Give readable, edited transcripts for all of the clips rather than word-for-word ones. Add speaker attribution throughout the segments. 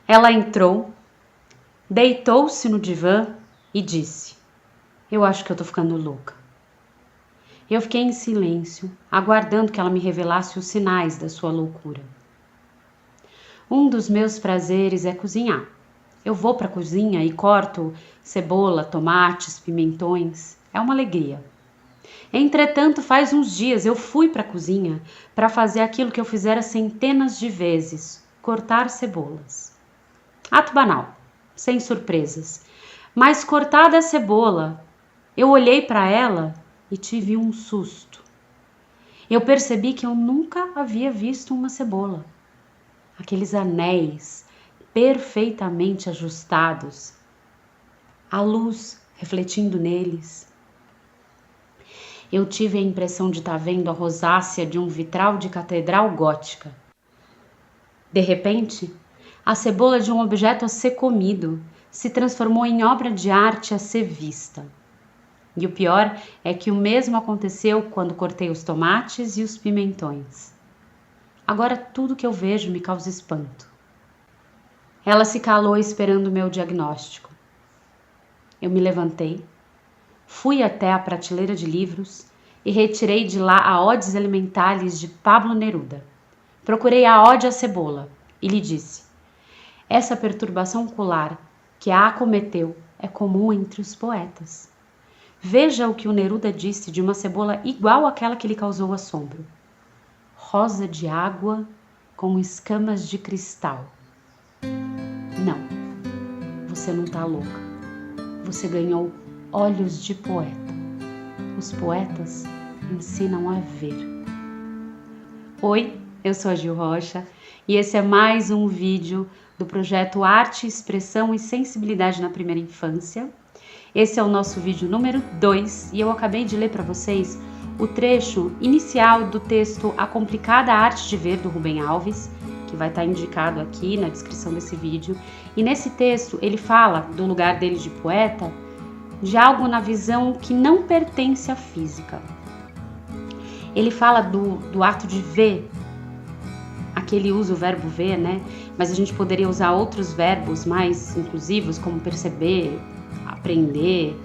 Speaker 1: Ela entrou, deitou-se no divã e disse: "Eu acho que eu tô ficando louca." Eu fiquei em silêncio, aguardando que ela me revelasse os sinais da sua loucura. Um dos meus prazeres é cozinhar. Eu vou para a cozinha e corto cebola, tomates, pimentões. É uma alegria. Entretanto, faz uns dias eu fui para a cozinha para fazer aquilo que eu fizera centenas de vezes: cortar cebolas. Ato banal, sem surpresas. Mas cortada a cebola, eu olhei para ela e tive um susto. Eu percebi que eu nunca havia visto uma cebola. Aqueles anéis perfeitamente ajustados, a luz refletindo neles. Eu tive a impressão de estar vendo a rosácea de um vitral de catedral gótica. De repente, a cebola de um objeto a ser comido se transformou em obra de arte a ser vista. E o pior é que o mesmo aconteceu quando cortei os tomates e os pimentões. Agora tudo que eu vejo me causa espanto. Ela se calou esperando o meu diagnóstico. Eu me levantei, fui até a prateleira de livros e retirei de lá a Odes Alimentares de Pablo Neruda. Procurei a Ode à Cebola e lhe disse: "Essa perturbação ocular que a acometeu é comum entre os poetas. Veja o que o Neruda disse de uma cebola igual àquela que lhe causou assombro. Rosa de água com escamas de cristal. Não, você não tá louca. Você ganhou olhos de poeta. Os poetas ensinam a ver." Oi, eu sou a Gil Rocha e esse é mais um vídeo do projeto Arte, Expressão e Sensibilidade na Primeira Infância. Esse é o nosso vídeo número 2 e eu acabei de ler para vocês o trecho inicial do texto A Complicada Arte de Ver, do Rubem Alves, que vai estar indicado aqui na descrição desse vídeo. E nesse texto ele fala do lugar dele de poeta, de algo na visão que não pertence à física. Ele fala do ato de ver. Aqui ele usa o verbo ver, né? Mas a gente poderia usar outros verbos mais inclusivos, como perceber, aprender,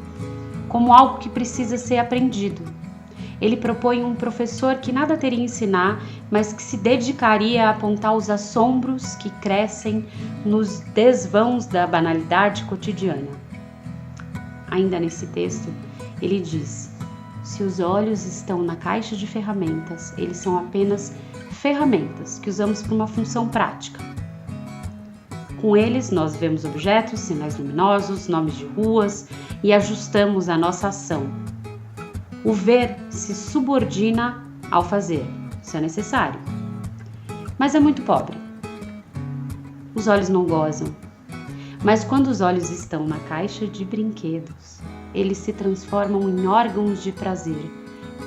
Speaker 1: como algo que precisa ser aprendido. Ele propõe um professor que nada teria a ensinar, mas que se dedicaria a apontar os assombros que crescem nos desvãos da banalidade cotidiana. Ainda nesse texto, ele diz: "Se os olhos estão na caixa de ferramentas, eles são apenas ferramentas que usamos para uma função prática. Com eles, nós vemos objetos, sinais luminosos, nomes de ruas e ajustamos a nossa ação. O ver se subordina ao fazer, isso é necessário. Mas é muito pobre. Os olhos não gozam. Mas quando os olhos estão na caixa de brinquedos, eles se transformam em órgãos de prazer,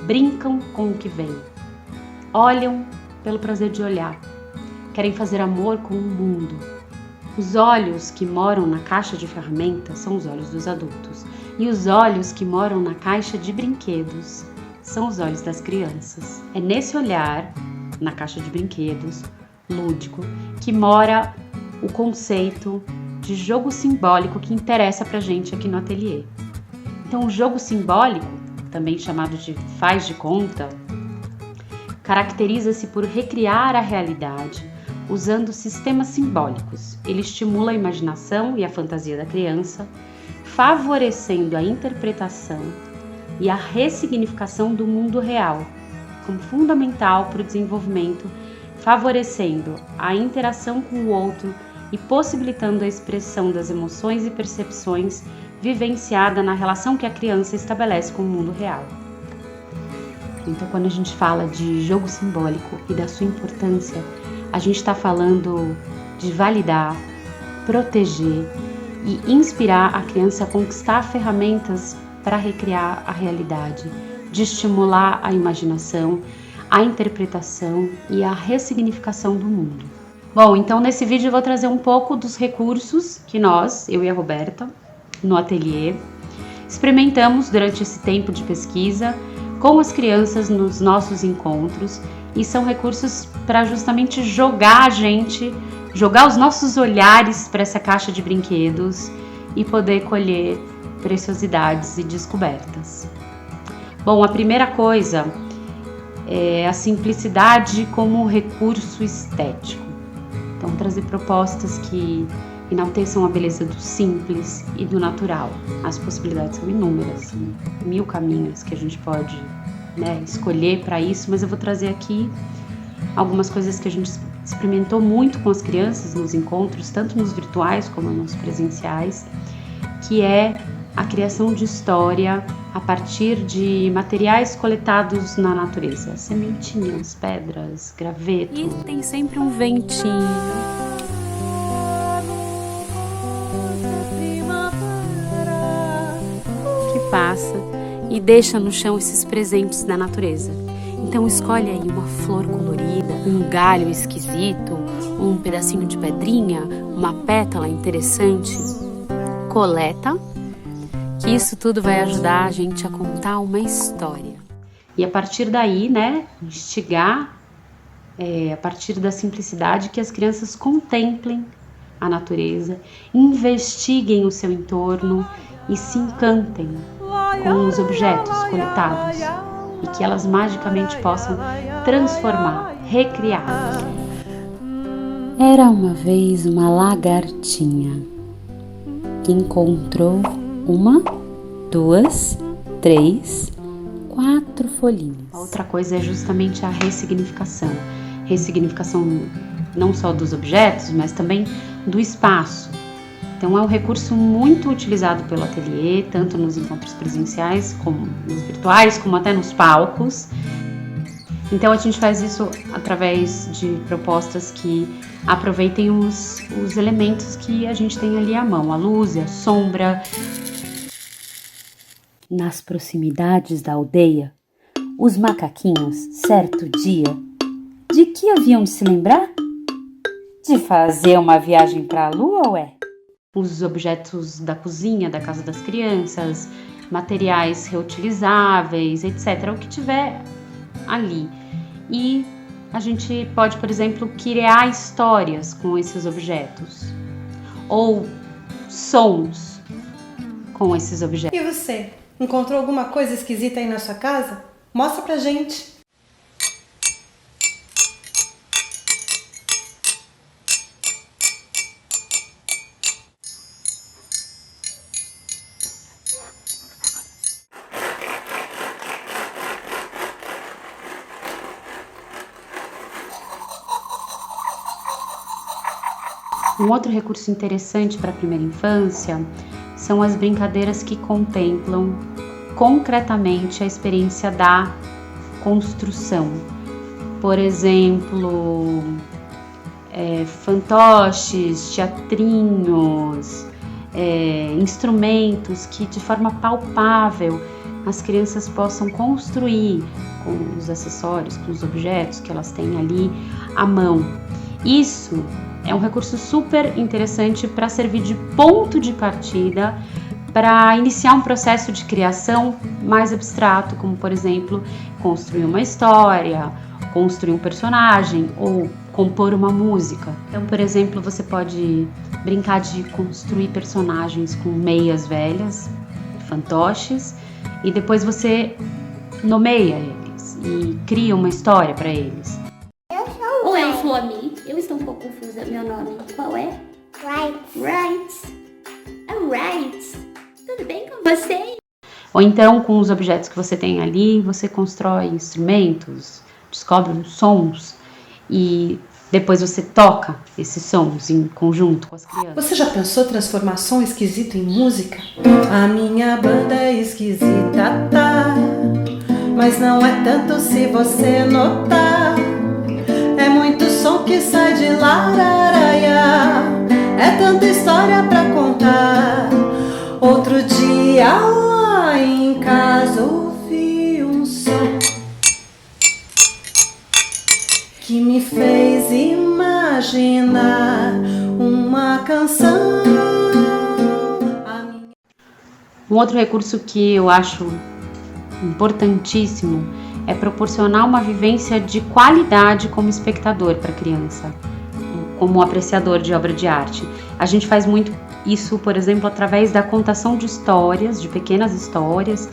Speaker 1: brincam com o que vem, olham pelo prazer de olhar, querem fazer amor com o mundo. Os olhos que moram na caixa de ferramentas são os olhos dos adultos, e os olhos que moram na caixa de brinquedos são os olhos das crianças. É nesse olhar, na caixa de brinquedos, lúdico, que mora o conceito de jogo simbólico que interessa pra gente aqui no ateliê. Então, o jogo simbólico, também chamado de faz de conta, caracteriza-se por recriar a realidade usando sistemas simbólicos. Ele estimula a imaginação e a fantasia da criança, favorecendo a interpretação e a ressignificação do mundo real, como fundamental para o desenvolvimento, favorecendo a interação com o outro e possibilitando a expressão das emoções e percepções vivenciada na relação que a criança estabelece com o mundo real. Então, quando a gente fala de jogo simbólico e da sua importância, a gente está falando de validar, proteger e inspirar a criança a conquistar ferramentas para recriar a realidade, de estimular a imaginação, a interpretação e a ressignificação do mundo. Bom, então nesse vídeo eu vou trazer um pouco dos recursos que eu e a Roberta, no ateliê, experimentamos durante esse tempo de pesquisa com as crianças nos nossos encontros, e são recursos para justamente jogar a gente jogar os nossos olhares para essa caixa de brinquedos e poder colher preciosidades e descobertas. Bom, a primeira coisa é a simplicidade como recurso estético. Então, trazer propostas que enalteçam a beleza do simples e do natural. As possibilidades são inúmeras, são 1000 caminhos que a gente pode, escolher para isso, mas eu vou trazer aqui algumas coisas que a gente experimentou muito com as crianças nos encontros, tanto nos virtuais como nos presenciais, que é a criação de história a partir de materiais coletados na natureza, sementinhas, pedras, graveto. E tem sempre um ventinho que passa e deixa no chão esses presentes da natureza. Então escolhe aí uma flor colorida, um galho esquisito, um pedacinho de pedrinha, uma pétala interessante. Coleta, que isso tudo vai ajudar a gente a contar uma história. E a partir daí, instigar, a partir da simplicidade, que as crianças contemplem a natureza, investiguem o seu entorno e se encantem com os objetos coletados e que elas magicamente possam transformar, recriar. Era uma vez uma lagartinha que encontrou 1, 2, 3, 4 folhinhas. A outra coisa é justamente a ressignificação. Ressignificação não só dos objetos, mas também do espaço. Então é um recurso muito utilizado pelo ateliê, tanto nos encontros presenciais, como nos virtuais, como até nos palcos. Então a gente faz isso através de propostas que aproveitem os elementos que a gente tem ali à mão, a luz e a sombra. Nas proximidades da aldeia, os macaquinhos, certo dia, de que haviam de se lembrar? De fazer uma viagem para a lua, ué? Os objetos da cozinha, da casa das crianças, materiais reutilizáveis, etc., o que tiver ali. E a gente pode, por exemplo, criar histórias com esses objetos, ou sons com esses objetos.
Speaker 2: E você? Encontrou alguma coisa esquisita aí na sua casa? Mostra pra gente!
Speaker 1: Um outro recurso interessante para a primeira infância são as brincadeiras que contemplam concretamente a experiência da construção. Por exemplo, fantoches, teatrinhos, instrumentos que de forma palpável as crianças possam construir com os acessórios, com os objetos que elas têm ali à mão. Isso é um recurso super interessante para servir de ponto de partida para iniciar um processo de criação mais abstrato, como, por exemplo, construir uma história, construir um personagem ou compor uma música. Então, por exemplo, você pode brincar de construir personagens com meias velhas, fantoches, e depois você nomeia eles e cria uma história para eles.
Speaker 3: Oi, Fome. Eu estou um pouco confusa. Meu nome qual é? Right. Alright. Tudo bem com você?
Speaker 1: Ou então, com os objetos que você tem ali, você constrói instrumentos, descobre uns sons e depois você toca esses sons em conjunto com as crianças.
Speaker 2: Você já pensou transformar som esquisito em música? A minha banda é esquisita, tá? Mas não é tanto se você notar. É muito som que sai de lararaia. É tanta história pra contar. Outro dia lá em casa ouvi um som que me fez imaginar uma canção.
Speaker 1: Um outro recurso que eu acho importantíssimo é proporcionar uma vivência de qualidade como espectador para a criança. como apreciador de obra de arte. A gente faz muito isso, por exemplo, através da contação de histórias, de pequenas histórias,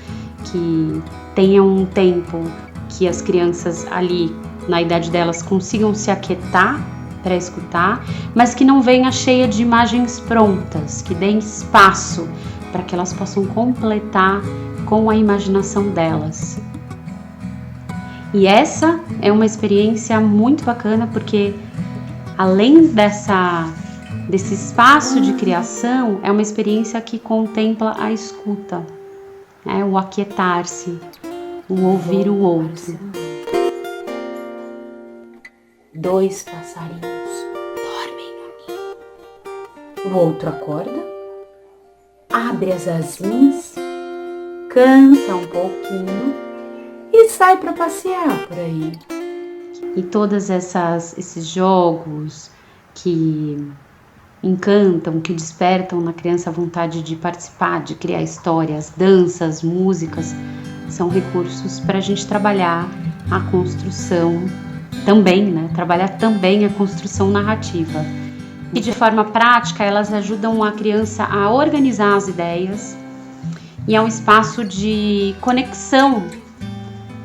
Speaker 1: que tenham um tempo que as crianças ali, na idade delas, consigam se aquietar para escutar, mas que não venha cheia de imagens prontas, que deem espaço para que elas possam completar com a imaginação delas. E essa é uma experiência muito bacana, porque além desse espaço de criação, é uma experiência que contempla a escuta, o aquietar-se, o ouvir o outro.
Speaker 3: 2 passarinhos dormem no ninho. O outro acorda, abre as asinhas, canta um pouquinho e sai para passear por aí.
Speaker 1: E todos esses jogos que encantam, que despertam na criança a vontade de participar, de criar histórias, danças, músicas, são recursos para a gente trabalhar a construção também, trabalhar também a construção narrativa. E de forma prática, elas ajudam a criança a organizar as ideias e é um espaço de conexão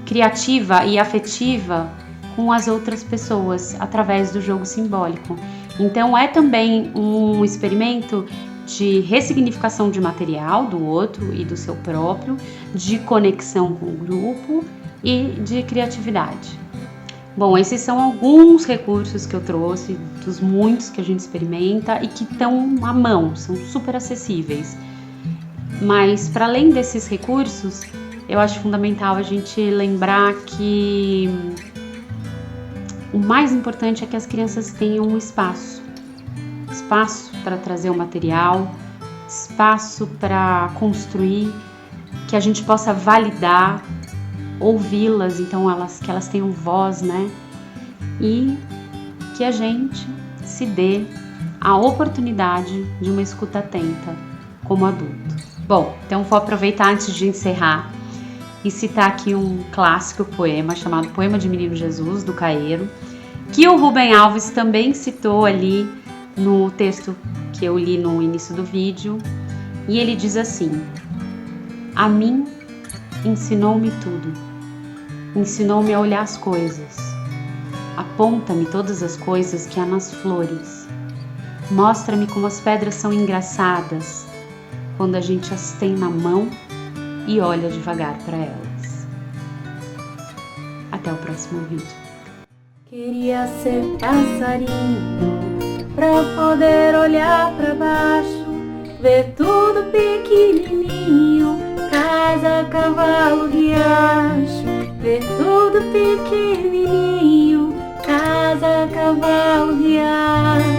Speaker 1: criativa e afetiva com as outras pessoas através do jogo simbólico. Então é também um experimento de ressignificação de material do outro e do seu próprio, de conexão com o grupo e de criatividade. Bom, esses são alguns recursos que eu trouxe, dos muitos que a gente experimenta e que estão à mão, são super acessíveis. Mas para além desses recursos, eu acho fundamental a gente lembrar que o mais importante é que as crianças tenham um espaço para trazer o material, espaço para construir, que a gente possa validar, ouvi-las, então que elas tenham voz, e que a gente se dê a oportunidade de uma escuta atenta como adulto. Bom, então vou aproveitar antes de encerrar e citar aqui um clássico poema chamado Poema de Menino Jesus, do Caeiro, que o Rubem Alves também citou ali no texto que eu li no início do vídeo, e ele diz assim: a mim ensinou-me tudo, ensinou-me a olhar as coisas, aponta-me todas as coisas que há nas flores, mostra-me como as pedras são engraçadas quando a gente as tem na mão e olha devagar para elas. Até o próximo vídeo.
Speaker 3: Queria ser passarinho pra poder olhar pra baixo, ver tudo pequenininho, casa, cavalo, riacho. Ver tudo pequenininho, casa, cavalo, riacho.